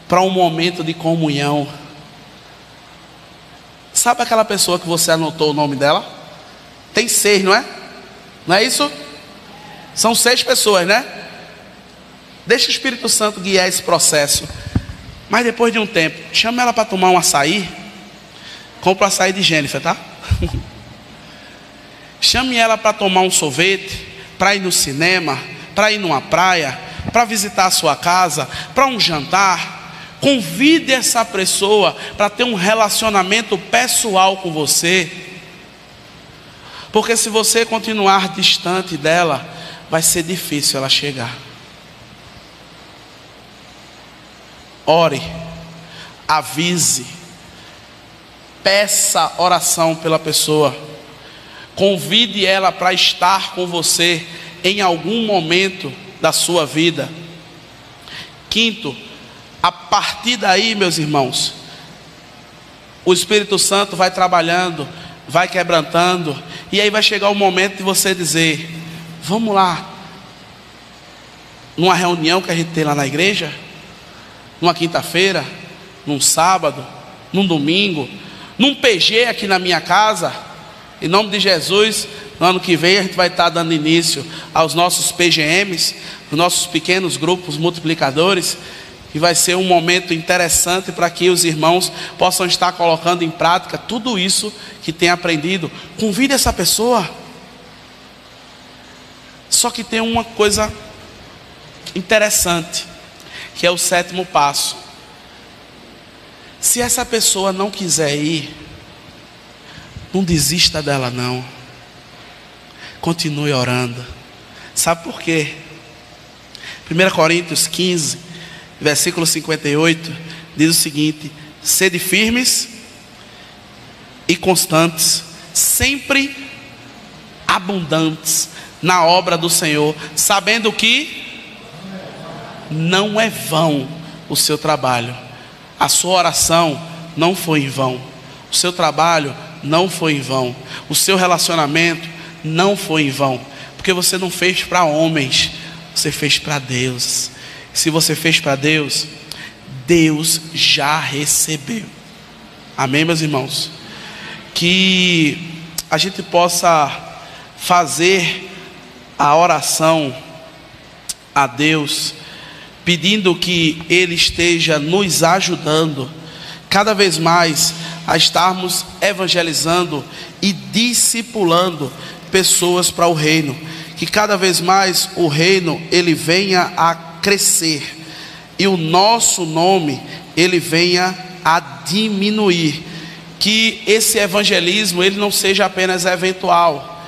S2: para um momento de comunhão. Sabe aquela pessoa que você anotou o nome dela? Tem 6, não é? Não é isso? São 6 pessoas, né? Deixa o Espírito Santo guiar esse processo. Mas depois de um tempo, chama ela para tomar um açaí. Compra o açaí de Jennifer, tá? Chame ela para tomar um sorvete, para ir no cinema, para ir numa praia, para visitar a sua casa, para um jantar. Convide essa pessoa para ter um relacionamento pessoal com você. Porque se você continuar distante dela, vai ser difícil ela chegar. Ore, avise, peça oração pela pessoa. Convide ela para estar com você em algum momento da sua vida. Quinto, a partir daí, meus irmãos, o Espírito Santo vai trabalhando, vai quebrantando, e aí vai chegar o momento de você dizer: vamos lá, numa reunião que a gente tem lá na igreja, numa quinta-feira, num sábado, num domingo, num PG aqui na minha casa. Em nome de Jesus, no ano que vem a gente vai estar dando início aos nossos PGMs, os nossos pequenos grupos multiplicadores, e vai ser um momento interessante para que os irmãos possam estar colocando em prática tudo isso que tem aprendido. Convide essa pessoa. Só que tem uma coisa interessante, que é o 7º passo. Se essa pessoa não quiser ir, não desista dela não. Continue orando. Sabe por quê? 1 Coríntios 15, versículo 58, diz o seguinte: sede firmes e constantes, sempre abundantes na obra do Senhor, sabendo que não é vão o seu trabalho. A sua oração não foi em vão. O seu trabalho não foi em vão. O seu relacionamento não foi em vão. Porque você não fez para homens, você fez para Deus. Se você fez para Deus, Deus já recebeu. Amém, meus irmãos? Que a gente possa fazer a oração a Deus, pedindo que Ele esteja nos ajudando cada vez mais a estarmos evangelizando e discipulando pessoas para o reino. Que cada vez mais o reino ele venha a crescer e o nosso nome ele venha a diminuir. Que esse evangelismo ele não seja apenas eventual,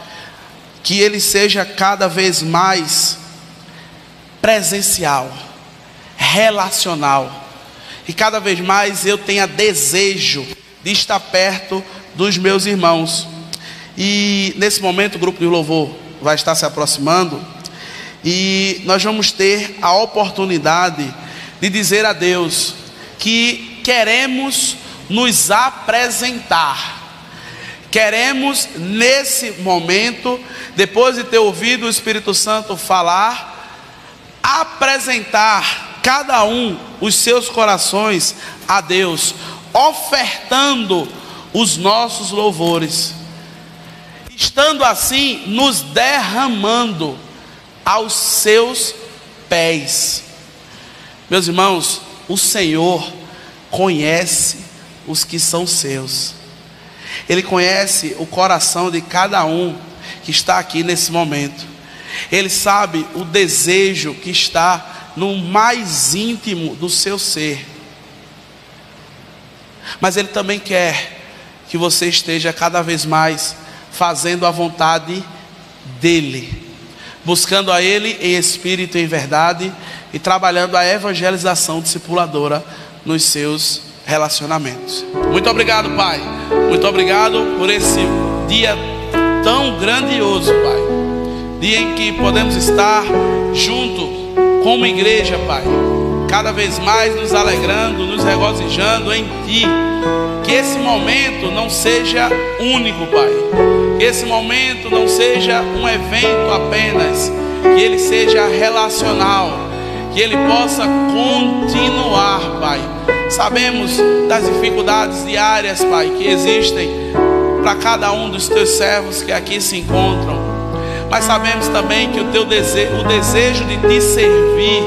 S2: que ele seja cada vez mais presencial, relacional, e cada vez mais eu tenha desejo de estar perto dos meus irmãos. E nesse momento o grupo de louvor vai estar se aproximando, e nós vamos ter a oportunidade de dizer a Deus que queremos nos apresentar. Queremos nesse momento, depois de ter ouvido o Espírito Santo falar, apresentar cada um os seus corações a Deus, ofertando os nossos louvores, estando assim nos derramando aos seus pés. Meus irmãos, o Senhor conhece os que são seus. Ele conhece o coração de cada um que está aqui nesse momento. Ele sabe o desejo que está no mais íntimo do seu ser. Mas Ele também quer que você esteja cada vez mais fazendo a vontade dEle, buscando a Ele em espírito e em verdade, e trabalhando a evangelização discipuladora nos seus relacionamentos. Muito obrigado, Pai. Muito obrigado por esse dia tão grandioso, Pai. Dia em que podemos estar juntos como igreja, Pai, cada vez mais nos alegrando, nos regozijando em Ti. Que esse momento não seja único, Pai. Que esse momento não seja um evento apenas. Que ele seja relacional. Que ele possa continuar, Pai. Sabemos das dificuldades diárias, Pai, que existem para cada um dos Teus servos que aqui se encontram. Mas sabemos também que o desejo de Te servir,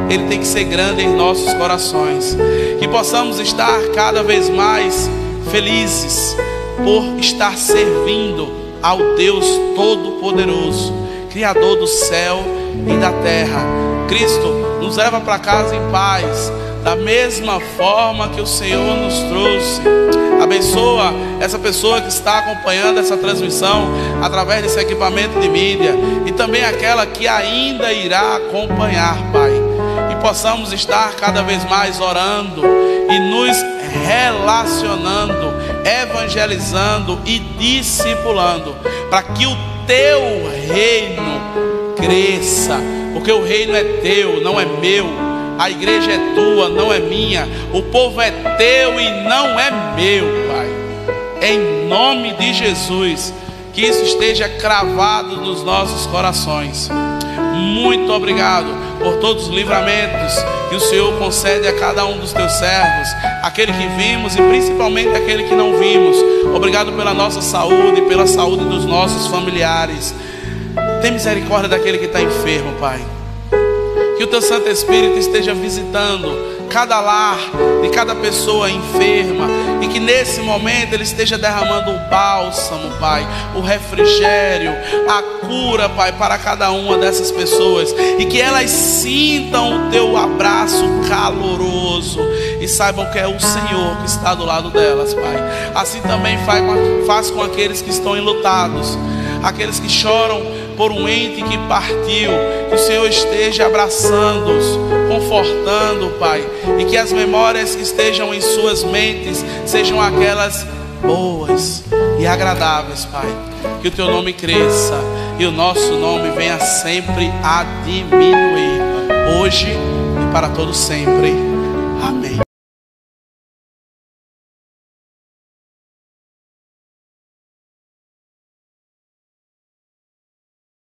S2: ele tem que ser grande em nossos corações. Que possamos estar cada vez mais felizes por estar servindo ao Deus Todo-Poderoso, Criador do céu e da terra. Cristo, nos leva para casa em paz, da mesma forma que o Senhor nos trouxe. Abençoa essa pessoa que está acompanhando essa transmissão através desse equipamento de mídia, e também aquela que ainda irá acompanhar, Pai. E possamos estar cada vez mais orando e nos relacionando, evangelizando e discipulando, para que o Teu reino cresça. Porque o reino é Teu, não é meu. A igreja é Tua, não é minha. O povo é Teu e não é meu, Pai. Em nome de Jesus, que isso esteja cravado nos nossos corações. Muito obrigado por todos os livramentos que o Senhor concede a cada um dos Teus servos, aquele que vimos e principalmente aquele que não vimos. Obrigado pela nossa saúde, pela saúde dos nossos familiares. Tem misericórdia daquele que está enfermo, Pai. Que o Teu Santo Espírito esteja visitando cada lar de cada pessoa enferma, e que nesse momento Ele esteja derramando o bálsamo, Pai, o refrigério, a cura, Pai, para cada uma dessas pessoas, e que elas sintam o Teu abraço caloroso e saibam que é o Senhor que está do lado delas, Pai. Assim também faz com aqueles que estão enlutados, aqueles que choram por um ente que partiu, que o Senhor esteja abraçando-os, confortando, Pai, e que as memórias que estejam em suas mentes sejam aquelas boas e agradáveis, Pai. Que o Teu nome cresça e o nosso nome venha sempre a diminuir, hoje e para todo sempre. Amém.